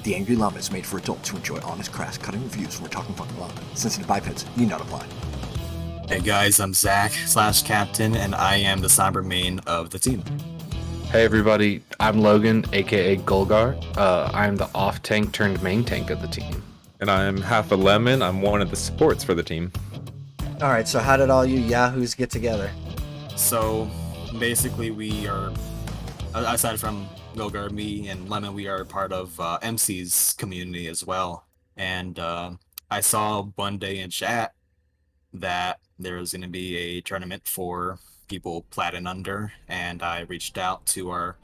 The Angry Llama is made for adults who enjoy honest, crass, cutting reviews. We're talking fucking llama. Sensitive bipeds need not apply. Hey guys, I'm Zach/Captain, and I am the somber main of the team. Hey everybody, I'm Logan, aka Golgar. I'm the off tank turned main tank of the team. And I'm Half a Lemon. I'm one of the supports for the team. Alright, so how did all you yahoos get together? So basically we are, aside from Golgar, me and Lemon, we are part of MC's community as well. And I saw one day in chat that there was going to be a tournament for people Plat and Under, and I reached out to our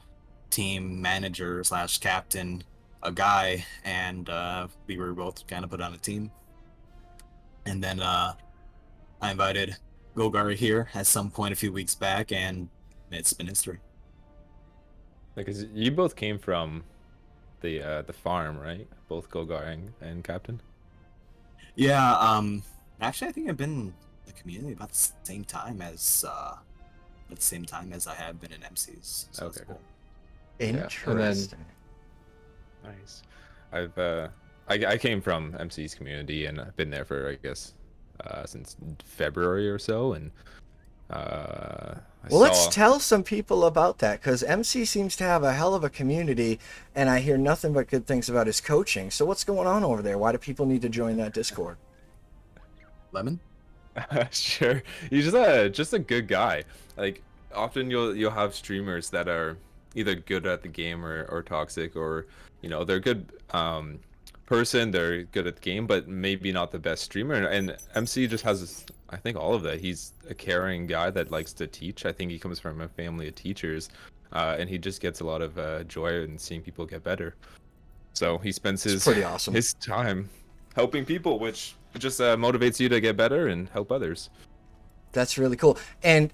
team manager/captain, a guy, and we were both kind of put on a team. And then I invited Golgar here at some point a few weeks back, and it's been history. Because you both came from the farm, right? Both Golgar and Captain. Yeah. Actually, I think I've been in the community about the same time as I have been in MCs. So Okay, cool. Interesting. Nice. I came from MC's community, and I've been there for, I guess, since February or so, and let's tell some people about that, because MC seems to have a hell of a community, and I hear nothing but good things about his coaching. So what's going on over there? Why do people need to join that Discord? Lemon? Sure. He's just a good guy. Like, often you'll have streamers that are either good at the game or toxic, or they're a good person, they're good at the game, but maybe not the best streamer. And MC just has, I think, all of that. He's a caring guy that likes to teach. I think he comes from a family of teachers, and he just gets a lot of joy in seeing people get better. So he spends pretty awesome. his time helping people, which just motivates you to get better and help others. That's really cool. And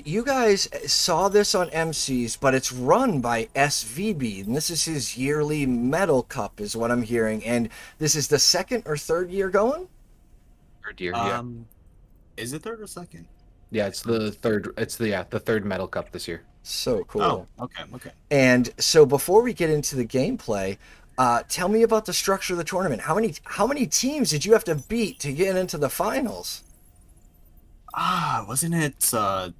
you guys saw this on MC's, but it's run by SVB, and this is his yearly medal cup, is what I'm hearing. And this is the second or third year going? Third year, yeah. Is it third or second? Yeah, it's the third. It's the third medal cup this year. So cool. Oh, okay. And so before we get into the gameplay, tell me about the structure of the tournament. How many teams did you have to beat to get into the finals? Wasn't it 12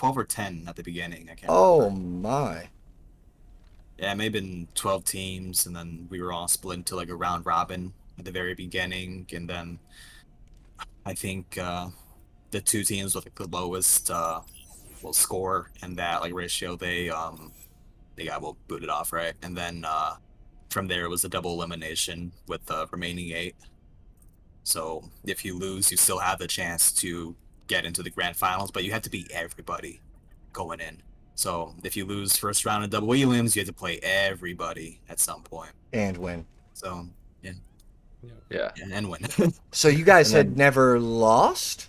or 10 at the beginning? I can't Oh remember. my. Yeah, it may have been 12 teams, and then we were all split into like a round robin at the very beginning, and then I think the two teams with like the lowest score in that like ratio, they got booted off, right? And then from there it was a double elimination with the remaining 8. So if you lose, you still have the chance to get into the grand finals, but you have to beat everybody going in. So if you lose first round of double elims, you have to play everybody at some point And win. So Yeah. and win. So you guys had never lost?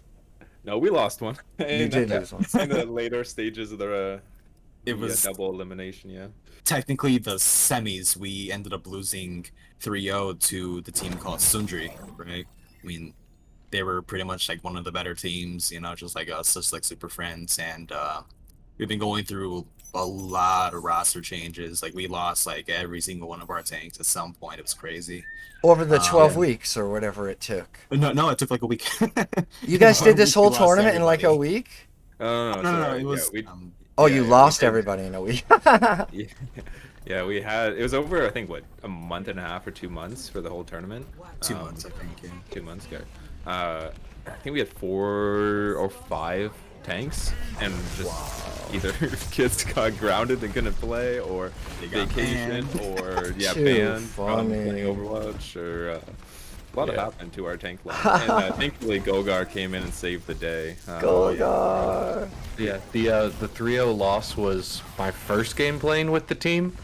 No, we lost one. You did lose one. In the later stages of It was double elimination, yeah. technically the semis. We ended up losing 3-0 to the team called Sundry, right? I mean, they were pretty much like one of the better teams, just like us, just like super friends. And we've been going through a lot of roster changes. Like we lost like every single one of our tanks at some point. It was crazy. Over the 12 weeks or whatever it took. No, it took like a week. You guys did this whole We lost tournament in like a everybody. week? No, it was. You lost everybody in a week. Yeah, we had, it was over, I think, a month and a half or 2 months for the whole tournament. 2 months, I think. Yeah. 2 months ago. I think we had 4 or 5 tanks, and just either kids got grounded and couldn't play, or vacation, or banned from playing Overwatch, or a lot happened to our tank line. And thankfully Golgar came in and saved the day. Golgar! Yeah, the 3-0 loss was my first game playing with the team,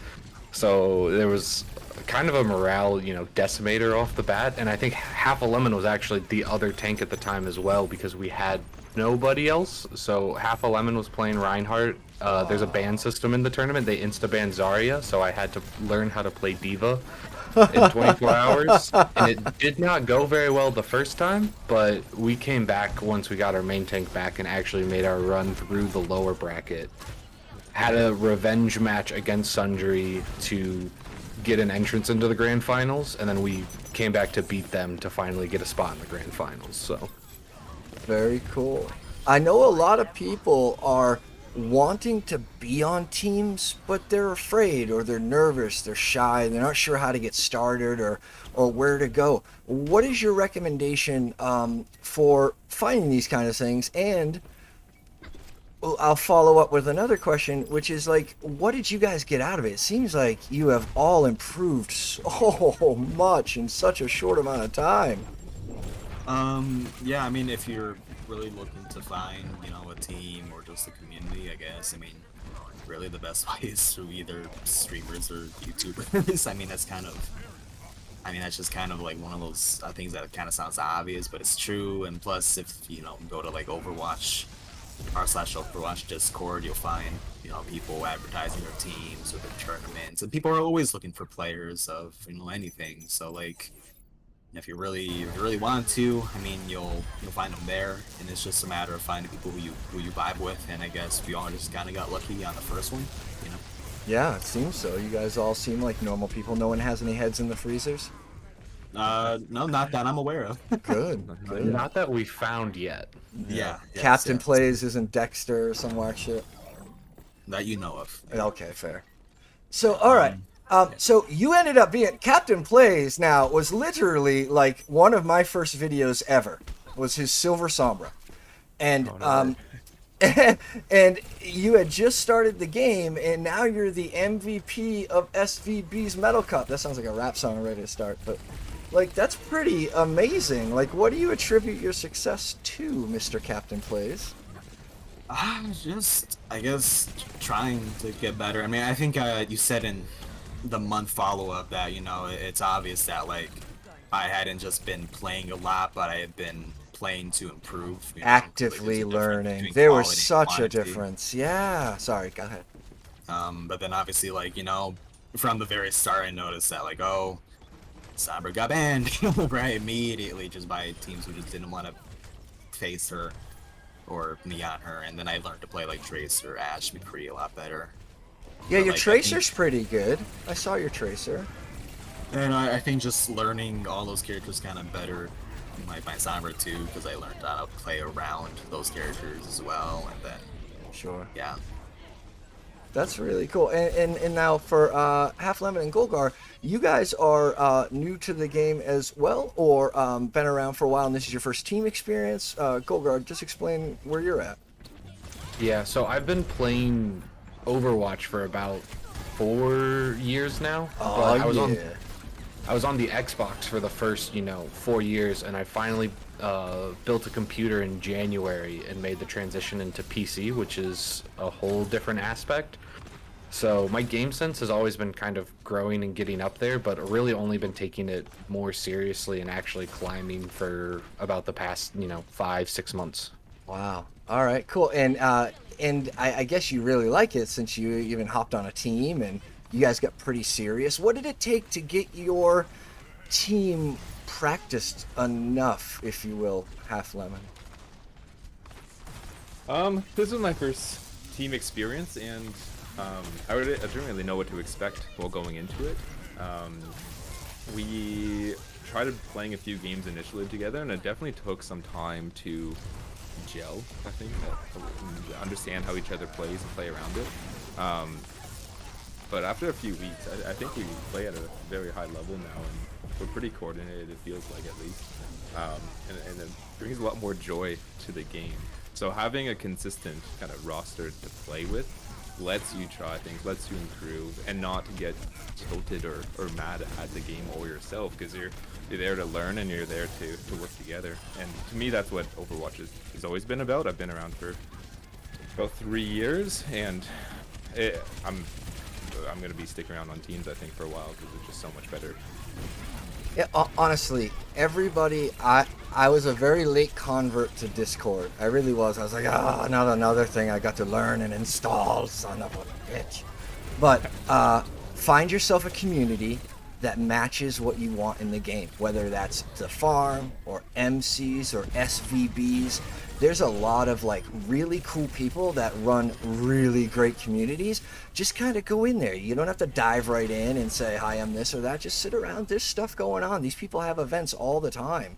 so there was kind of a morale, decimator off the bat, and I think Half a Lemon was actually the other tank at the time as well, because we had nobody else. So Half a Lemon was playing Reinhardt. There's a ban system in the tournament. They insta-banned Zarya, so I had to learn how to play Diva in 24 hours, and it did not go very well the first time, but we came back once we got our main tank back and actually made our run through the lower bracket. Had a revenge match against Sundry to get an entrance into the grand finals, and then we came back to beat them to finally get a spot in the grand finals. So Very cool. I know a lot of people are wanting to be on teams, but they're afraid or they're nervous, they're shy, they're not sure how to get started or where to go. What is your recommendation for finding these kind of things? And I'll follow up with another question, which is like, what did you guys get out of it? It seems like you have all improved so much in such a short amount of time. Yeah, I mean, if you're really looking to find, you know, a team or just a community, I guess, I mean, really the best way is through either streamers or YouTubers. I mean, that's just kind of like one of those things that kind of sounds obvious, but it's true. And plus, if, you know, go to like Overwatch, r/Overwatch Discord, you'll find, you know, people advertising their teams or their tournaments, and people are always looking for players of, you know, anything. So like, if you really want to, I mean, you'll find them there, and it's just a matter of finding people who you vibe with. And I guess we all just kind of got lucky on the first one, you know. Yeah, it seems so. You guys all seem like normal people. No one has any heads in the freezers? No, not that I'm aware of. Good. Good. not that we found yet. Yeah. Captain yes. Plays isn't Dexter or some whack shit. That you know of. Okay, fair. So, all right. So you ended up being Captain Plays. Now was literally like one of my first videos ever. Was his Silver Sombra, and and you had just started the game, and now you're the MVP of SVB's Medal Cup. That sounds like a rap song ready to start, but like that's pretty amazing. Like, what do you attribute your success to, Mr. Captain Plays? Just, I guess, trying to get better. I mean, I think you said in the month follow-up that, you know, it's obvious that, like, I hadn't just been playing a lot, but I had been playing to improve. You know? Actively Like, learning. There was such a difference. Yeah. Sorry, go ahead. But then obviously, like, you know, from the very start, I noticed that, like, oh, Sombra got banned, right, immediately, just by teams who just didn't want to face her or me on her. And then I learned to play, like, Tracer, Ashe, McCree a lot better. Yeah, But, your like, Tracer's pretty good. I saw your Tracer. And I think just learning all those characters kind of better, like my Sombra too, because I learned how to play around those characters as well, and then, Sure. yeah. That's really cool. And now for Half Lemon and Golgar, you guys are new to the game as well, or been around for a while and this is your first team experience? Golgar, just explain where you're at. Yeah, so I've been playing Overwatch for about 4 years now. Oh, but yeah. I was on the Xbox for the first, 4 years, and I finally built a computer in January and made the transition into PC, which is a whole different aspect. So my game sense has always been kind of growing and getting up there, but really only been taking it more seriously and actually climbing for about the past, 5-6 months. Wow. All right, cool. And I guess you really like it since you even hopped on a team and you guys got pretty serious. What did it take to get your team practiced enough, if you will, Half Lemon? This was my first team experience, and I didn't really know what to expect while going into it. We tried playing a few games initially together, and it definitely took some time to gel, I think, to understand how each other plays and play around it. But after a few weeks, I think we play at a very high level now, and we're pretty coordinated, it feels like, at least. And it brings a lot more joy to the game. So having a consistent kind of roster to play with lets you try things, lets you improve, and not get tilted or mad at the game all yourself, because you're there to learn and you're there to work together. And to me, that's what Overwatch has always been about. I've been around for about 3 years, and I'm going to be sticking around on teams, I think, for a while, because it's just so much better. Yeah, honestly, everybody, I was a very late convert to Discord. I really was. I was like, not another thing I got to learn and install, son of a bitch. But find yourself a community, that matches what you want in the game, whether that's the farm or MCs or SVBs. There's a lot of like really cool people that run really great communities. Just kind of go in there. You don't have to dive right in and say, hi, I'm this or that. Just sit around. There's stuff going on. These people have events all the time.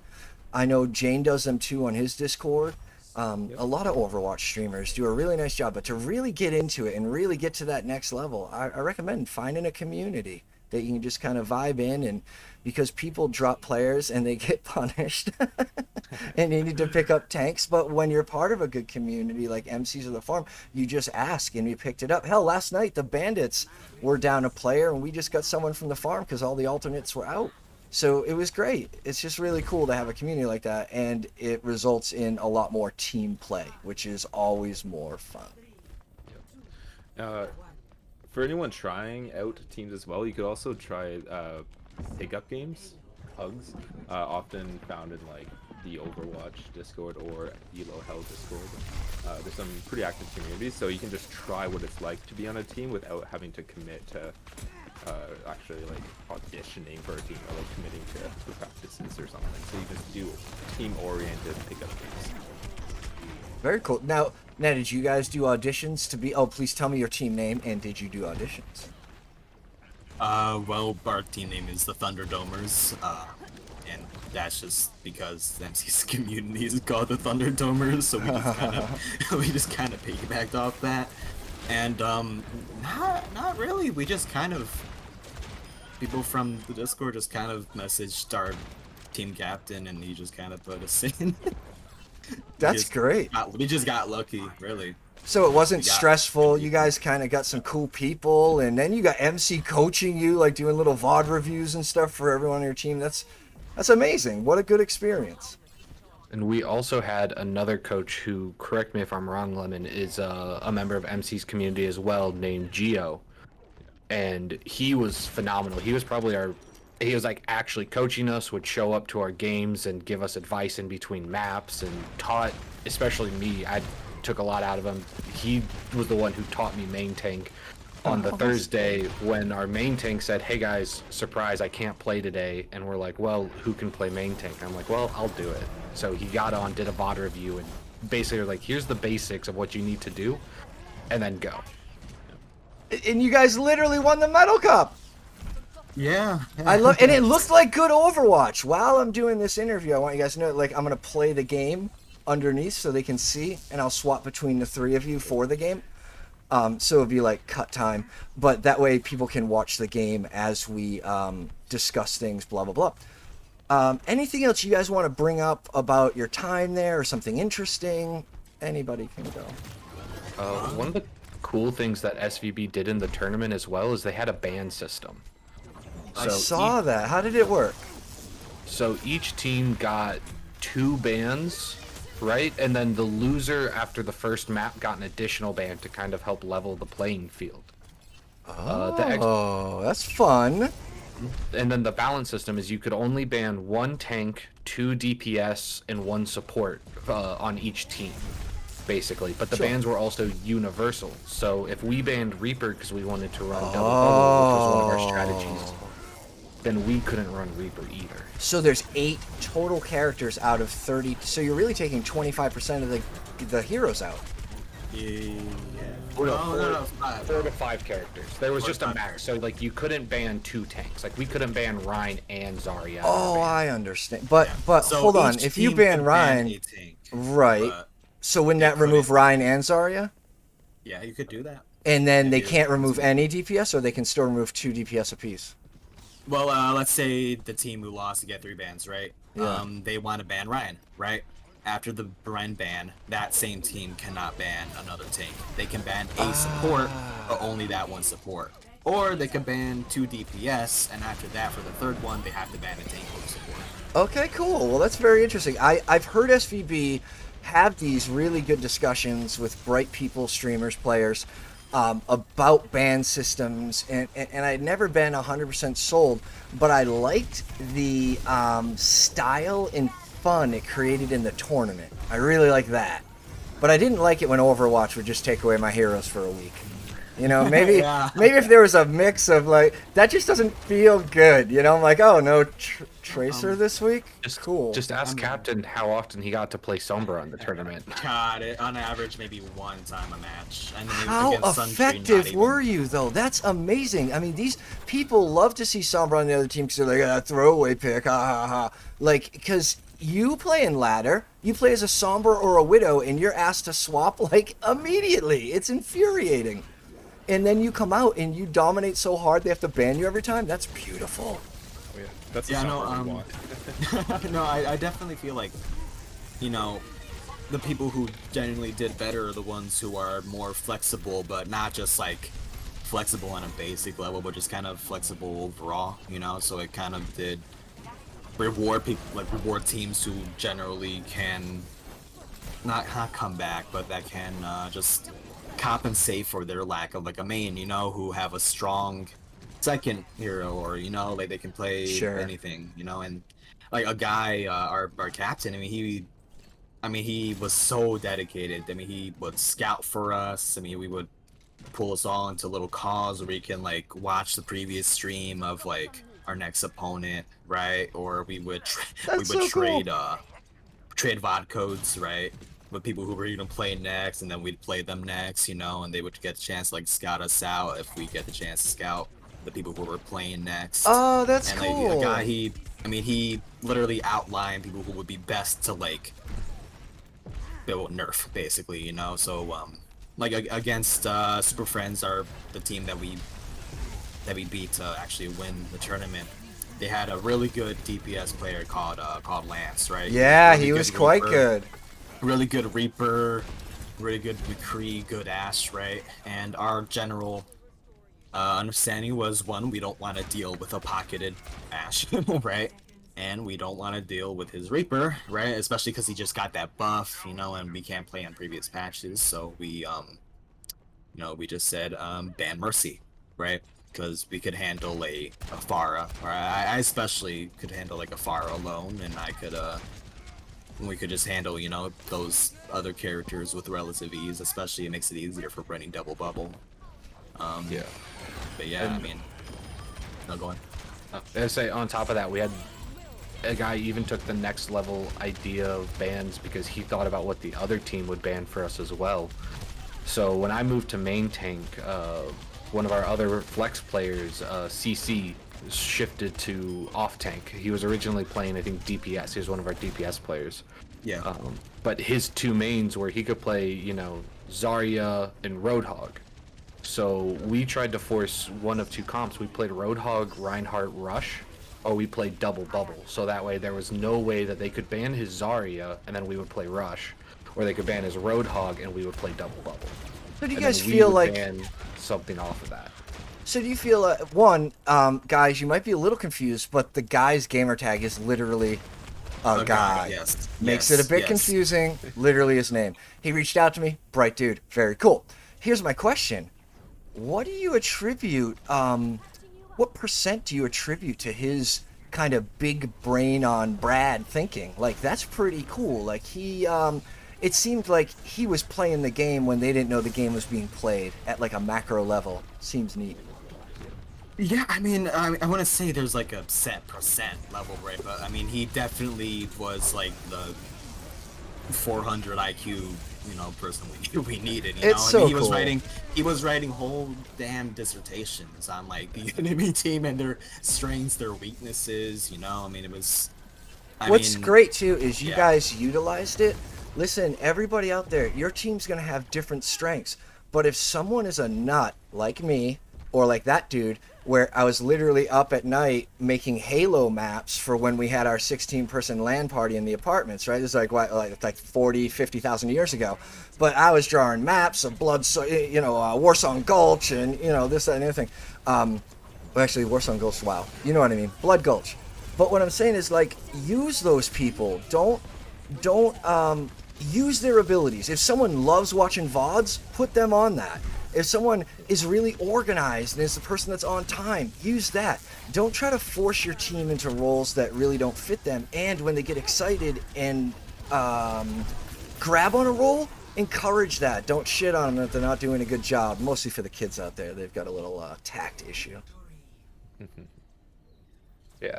I know Jane does them too on his Discord. A lot of Overwatch streamers do a really nice job, but to really get into it and really get to that next level, I recommend finding a community that you can just kind of vibe in, and because people drop players and they get punished and you need to pick up tanks. But when you're part of a good community like MCs of the farm, you just ask and you picked it up. Hell, last night the bandits were down a player and we just got someone from the farm because all the alternates were out. So it was great. It's just really cool to have a community like that, and it results in a lot more team play, which is always more fun. For anyone trying out teams as well, you could also try pickup games, hugs, often found in like the Overwatch Discord or Elo Hell Discord. There's some pretty active communities, so you can just try what it's like to be on a team without having to commit to actually like auditioning for a team or like committing to the practices or something. So you just do team-oriented pickup games. Very cool. Now, did you guys do auditions to be? Oh, please tell me your team name, and did you do auditions? Well, our team name is the Thunderdomers, and that's just because the MC's community is called the Thunderdomers, so we just kind of piggybacked off that. And not really. We just kind of, people from the Discord just kind of messaged our team captain, and he just kind of put us in. That's great. We just got lucky, really. So it wasn't stressful. You guys kind of got some cool people, and then you got MC coaching you, like doing little VOD reviews and stuff for everyone on your team. That's amazing. What a good experience. And we also had another coach who, correct me if I'm wrong, Lemon, is a member of MC's community as well, named Gio. And he was phenomenal. He was probably he was like actually coaching us, would show up to our games and give us advice in between maps, and taught, especially me, I took a lot out of him. He was the one who taught me main tank on the Thursday when our main tank said, hey guys, surprise, I can't play today. And we're like, well, who can play main tank? I'm like, well, I'll do it. So he got on, did a VOD review, and basically like, here's the basics of what you need to do, and then go. And you guys literally won the Medal Cup. Yeah. I love, and it looked like good Overwatch. While I'm doing this interview, I want you guys to know, like, I'm gonna play the game underneath so they can see, and I'll swap between the three of you for the game. So it'll be like cut time, but that way people can watch the game as we discuss things, blah blah blah. Anything else you guys want to bring up about your time there, or something interesting? Anybody can go. One of the cool things that SVB did in the tournament as well is they had a ban system. I saw that. How did it work? So each team got 2 bans, right? And then the loser after the first map got an additional ban to kind of help level the playing field. That's fun. And then the balance system is you could only ban 1 tank, 2 DPS, and 1 support on each team, basically. But the bans were also universal. So if we banned Reaper because we wanted to run double bubble, which was one of our strategies, then we couldn't run Reaper either. So there's 8 total characters out of 30. So you're really taking 25% of the heroes out. Yeah. No, 4 to 5 characters. There was just a max. So like you couldn't ban 2 tanks. Like we couldn't ban Rhine and Zarya. Oh, I understand. But So hold on. each If you team ban can Rhine, a tank, right? but So wouldn't that remove Rhine and Zarya? yeah, you could do that. And then they do. can't remove any DPS, or they can still remove 2 DPS apiece. Well, let's say the team who lost to get 3 bans, right? Yeah. They want to ban Ryan, right? After the Ryan ban, that same team cannot ban another tank. They can ban a support, but only that one support. Or they can ban 2 DPS, and after that, for the third one, they have to ban a tank or support. Okay, cool. Well, that's very interesting. I've heard SVB have these really good discussions with bright people, streamers, players, about ban systems, and I'd never been 100% sold, but I liked the style and fun it created in the tournament. I really like that. But I didn't like it when Overwatch would just take away my heroes for a week. You know, maybe Yeah. maybe if there was a mix of like that, just doesn't feel good. You know, I'm like, oh no, Tracer this week. Cool. Just ask Captain how often he got to play Sombra in the tournament. God, on average, maybe one time a match. And then How against Suntree, not effective even. were you though? That's amazing. I mean, these people love to see Sombra on the other team because they're like, ah, throwaway pick, ha ha ha. Like, because you play in ladder, you play as a Sombra or a Widow, and you're asked to swap like immediately. It's infuriating. And then you come out and you dominate so hard they have to ban you every time. That's beautiful. Oh, yeah. That's the Yeah, sound we want. No, I definitely feel like, you know, the people who genuinely did better are the ones who are more flexible, but not just like flexible on a basic level, but just kind of flexible overall, you know. So it kind of did reward people, like reward teams who generally can not come back, but that can just compensate for their lack of like a main, you know, who have a strong second hero, or you know, like they can play Sure. anything, you know. And like a guy, our captain, I mean he was so dedicated. I mean he would scout for us. I mean we would pull us all into little calls where we can like watch the previous stream of like our next opponent, right? Or we would That's so cool. trade VOD codes, right, with people who were gonna play next, and then we'd play them next, you know, and they would get the chance to like scout us out if we get the chance to scout the people who were playing next. Oh, that's and cool. like a guy, he literally outlined people who would be best to like build nerf, basically, you know. So like against Super Friends, are the team that we beat to actually win the tournament. They had a really good DPS player called Lance, right? Yeah, Really he good was quite Reaper, good. Really good Reaper, really good McCree, good Ash, right? And our general understanding was, one, we don't want to deal with a pocketed Ash, right? And we don't want to deal with his Reaper, right? Especially because he just got that buff, you know, and we can't play on previous patches. So we, you know, we just said ban Mercy, right? Because we could handle a Pharah, or I especially could handle like a Pharah alone, and we could just handle, you know, those other characters with relative ease. Especially it makes it easier for running double bubble. Yeah. But yeah, I mean, no, go on. I say on top of that, we had a guy even took the next level idea of bans because he thought about what the other team would ban for us as well. So when I moved to main tank, one of our other flex players, CC, shifted to off tank. He was originally playing, I think, DPS. He was one of our DPS players. Yeah. But his two mains where he could play, you know, Zarya and Roadhog. So we tried to force one of two comps. We played Roadhog, Reinhardt, Rush, or we played double bubble. So that way there was no way that they could ban his Zarya and then we would play Rush, or they could ban his Roadhog and we would play double bubble. So do you And guys then we feel would like? ban something off of that? So do you feel one, guys? You might be a little confused, but the guy's gamer tag is literally a guy. Yes. Makes yes, it a bit yes. confusing. Literally his name. He reached out to me. Bright dude. Very cool. Here's my question. What do you attribute, what percent do you attribute to his kind of big brain on Brad thinking? Like, that's pretty cool. Like, he, it seemed like he was playing the game when they didn't know the game was being played at like a macro level. Seems neat. Yeah, I mean, I want to say there's like a set percent level, right? But I mean, he definitely was like the 400 IQ, you know, person we needed. You know, It's I mean, so cool. He was writing whole damn dissertations on like the enemy team and their strengths, their weaknesses. You know, I mean, it was. What's great too is you yeah. guys utilized it. Listen, everybody out there, your team's gonna have different strengths. But if someone is a nut like me or like that dude, where I was literally up at night making Halo maps for when we had our 16-person LAN party in the apartments, right? It was like what, like 40, 50,000 years ago. But I was drawing maps of Warsong Gulch and this, that, and everything. Well, actually, Warsong Gulch, wow, you know what I mean, Blood Gulch. But what I'm saying is, like, use those people. Don't use their abilities. If someone loves watching VODs, put them on that. If someone is really organized and is the person that's on time, use that. Don't try to force your team into roles that really don't fit them. And when they get excited and grab on a role, encourage that. Don't shit on them that they're not doing a good job. Mostly for the kids out there, they've got a little tact issue.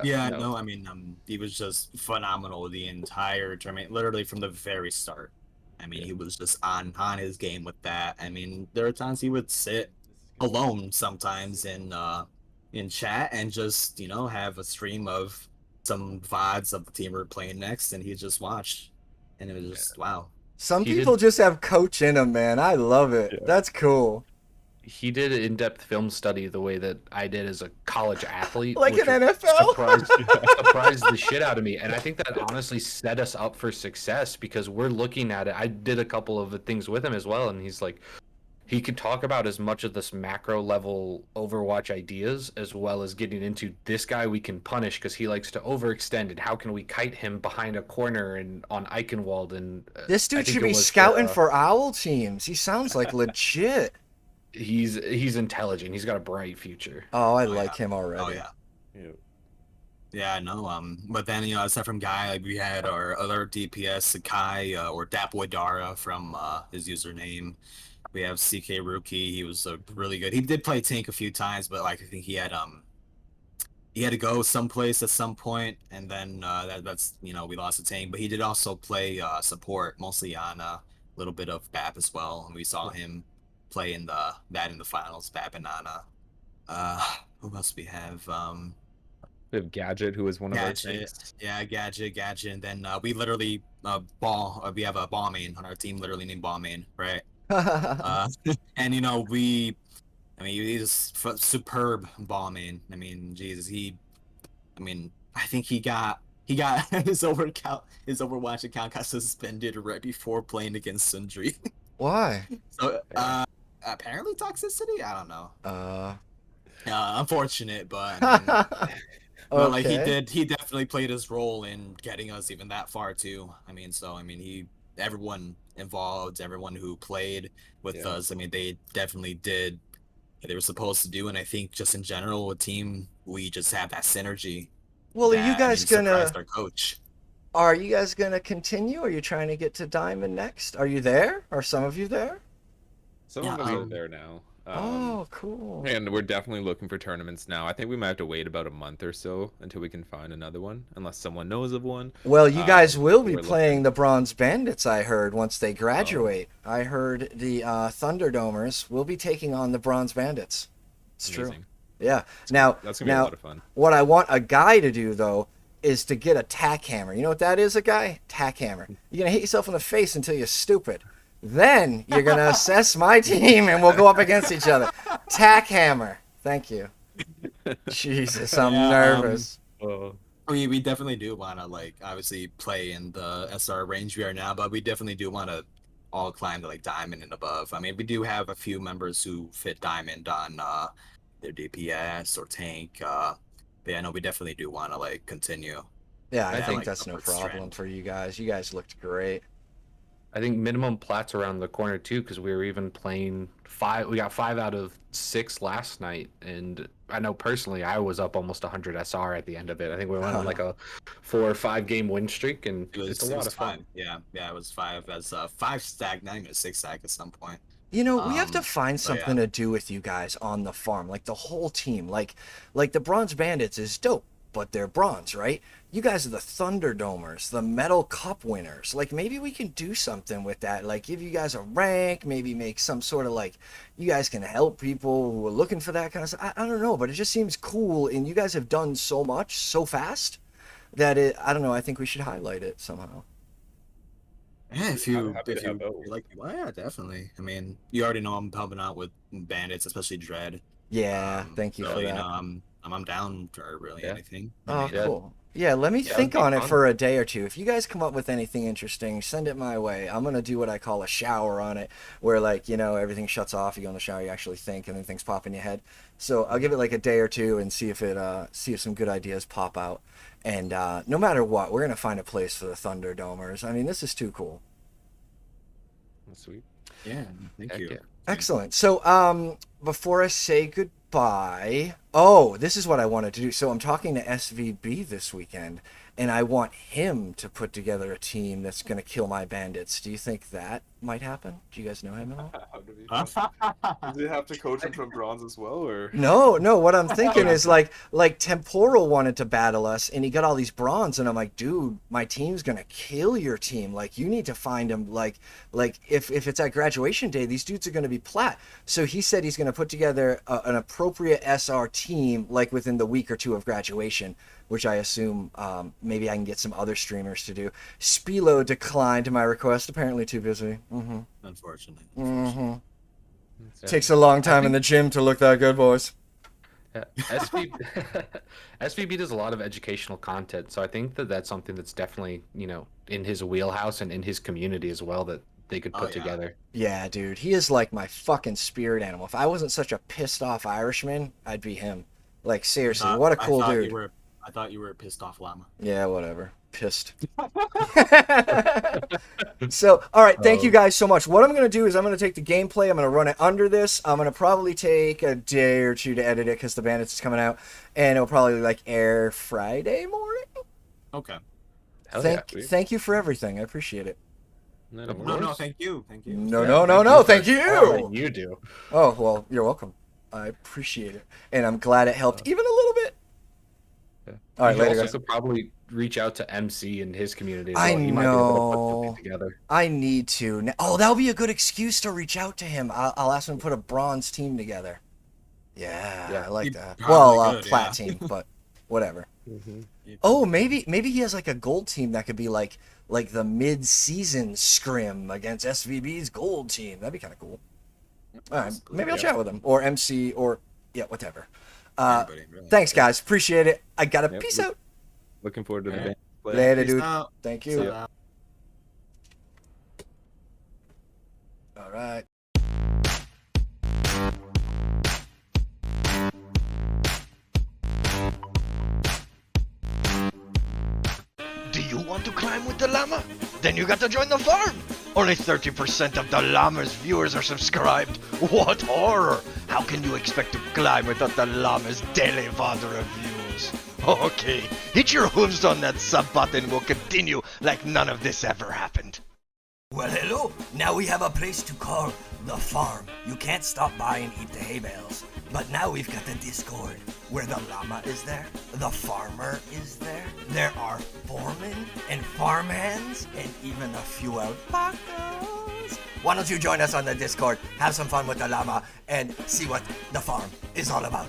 Yeah, no. no, I mean, he was just phenomenal the entire tournament, literally from the very start. I mean, he was just on his game with that. I mean, there were times he would sit alone sometimes in chat and just have a stream of some VODs of the team we're playing next, and he just watched, and it was just wow. Some He people did- just have coach in them, man. I love it. Yeah. That's cool. He did an in-depth film study the way that I did as a college athlete. Like which an NFL? surprised the shit out of me. And I think that honestly set us up for success because we're looking at it. I did a couple of the things with him as well, and he's like, he could talk about as much of this macro level Overwatch ideas as well as getting into this guy we can punish because he likes to overextend, and how can we kite him behind a corner and on Eichenwald. And This I dude think should it be was, scouting for owl teams. He sounds like legit. He's intelligent. He's got a bright future. Oh, I Oh, like yeah. him already. Oh yeah. Yeah. Yeah, no, but then, aside from Guy, like we had our other DPS, Sakai, or Dapoy Dara from his username. We have CK Rookie. He was really good. He did play tank a few times, but like I think he had to go someplace at some point, and then that's we lost the tank. But he did also play support, mostly on a little bit of BAP as well, and we saw him play in the finals, BAP and Nana. Who else we have? We have Gadget, who was one of our tanks. Gadget, yeah, Gadget, and then we literally we have a ball main on our team, literally named Ball Main, right? And he's superb ball main. I mean, Jesus, I think he got his Overwatch account got suspended right before playing against Sundry. Why? So apparently toxicity. I don't know. Uh, Unfortunate, but I mean, but like okay. he definitely played his role in getting us even that far too. Everyone involved, everyone who played with us, they definitely did what they were supposed to do, and I think just in general, a team, we just have that synergy. Well, are you guys surprised our coach. Are you guys gonna continue? Are you trying to get to Diamond next? Are you there? Are some of you there? Some Yeah, of us are there now. Oh, cool. And we're definitely looking for tournaments now. I think we might have to wait about a month or so until we can find another one, unless someone knows of one. Well, you guys will be we're playing looking. the Bronze Bandits, I heard, once they graduate. I heard the Thunderdomers will be taking on the Bronze Bandits. It's true. Amazing. Yeah. Now, That's gonna be a lot of fun. what I want a guy to do, though, is to get a tack hammer. You know what that is, a guy? Tack hammer. You're going to hit yourself in the face until you're stupid. Then you're going to assess my team and we'll go up against each other. Tack hammer. Thank you. Jesus, I'm nervous. We definitely do want to, like, obviously play in the SR range we are now, but we definitely do want to all climb to like Diamond and above. I mean, we do have a few members who fit Diamond on their DPS or tank. But yeah, no, we definitely do want to like continue. Yeah, I Yeah, think like that's no upward problem trend. for you guys. You guys looked great. I think minimum Plat's around the corner too, because we were even playing five. We got 5 out of 6 last night, and I know personally I was up almost 100 SR at the end of it. I think we went on like a 4 or 5 game win streak, and it's a lot of fun. 5. Yeah, it was 5 as 5 stack, not even a 6 stack at some point. You know, we have to Um, find but yeah. something to do with you guys on the farm, like the whole team. Like the Bronze Bandits is dope, but they're bronze, right? You guys are the Thunderdomers, the Metal Cup winners. Like maybe we can do something with that. Like give you guys a rank, maybe make some sort of like you guys can help people who are looking for that kind of stuff. I don't know, but it just seems cool, and you guys have done so much so fast that I don't know. I think we should highlight it somehow. Yeah, if you happy to if you help out. like, well, yeah, definitely. I mean, you already know I'm helping out with bandits, especially Dread. Yeah, thank you so, for you that. know, I'm down for really Yeah. anything. Oh, Yeah. cool. Yeah, let me Yeah, think it'd be on it fun. for a day or two. If you guys come up with anything interesting, send it my way. I'm going to do what I call a shower on it, where, like, you know, everything shuts off. You go in the shower, you actually think, and then things pop in your head. So I'll give it like a day or two and see if some good ideas pop out. And no matter what, we're going to find a place for the Thunderdomers. I mean, this is too cool. That's sweet. Yeah, thank Heck you. yeah. Excellent. So before I say goodbye, Oh, this is what I wanted to do. So I'm talking to SVB this weekend, and I want him to put together a team that's going to kill my bandits. Do you think that might happen? Do you guys know him at all? How do we does he have to coach him from bronze as well, or? No. What I'm thinking is like Temporal wanted to battle us, and he got all these bronze, and I'm like, dude, my team's gonna kill your team. Like, you need to find him. Like if it's at graduation day, these dudes are gonna be plat. So he said he's gonna put together an appropriate SR team like within the week or two of graduation, which I assume maybe I can get some other streamers to do. Spilo declined my request. Apparently too busy. Unfortunately. Takes a long time in the gym to look that good, boys. Yeah. SVB does a lot of educational content, so I think that that's something that's definitely, in his wheelhouse and in his community as well that they could put together. Yeah, dude, he is like my fucking spirit animal. If I wasn't such a pissed off Irishman, I'd be him. Like, seriously, what a cool dude. I thought you were a pissed off llama. Yeah, whatever. Pissed. So, all right, thank you guys so much. What I'm going to do is I'm going to take the gameplay, I'm going to run it under this. I'm going to probably take a day or two to edit it because the Bandits is coming out, and it'll probably air Friday morning. Okay. Thank you for everything. I appreciate it. No, thank you. Thank you. No, thank you. Oh, you do. Oh, well, you're welcome. I appreciate it. And I'm glad it helped even a little bit. Yeah. All right, later, also guys. could probably reach out to MC and his community as well. I He might be able to put know. something together. I need to. Oh, that'll be a good excuse to reach out to him. I'll ask him to put a bronze team together. Yeah, I like that. Well, plat team, but whatever. Oh, maybe he has like a gold team that could be like the mid-season scrim against SVB's gold team. That'd be kind of cool. All right, maybe I'll chat with him or MC or whatever. Thanks, guys. Appreciate it. I gotta peace out. Looking forward to the game. Later, dude. Out. Thank you. So, All right. Do you want to climb with the llama? Then you got to join the farm! Only 30% of the llama's viewers are subscribed. What horror! How can you expect to climb without the llama's daily fodder of views? Okay, hit your hooves on that sub button. We'll continue like none of this ever happened. Well, hello. Now we have a place to call the farm. You can't stop by and eat the hay bales. But now we've got the Discord, where the llama is there, the farmer is there, there are foremen and farmhands, and even a few alpacas. Why don't you join us on the Discord, have some fun with the llama, and see what the farm is all about.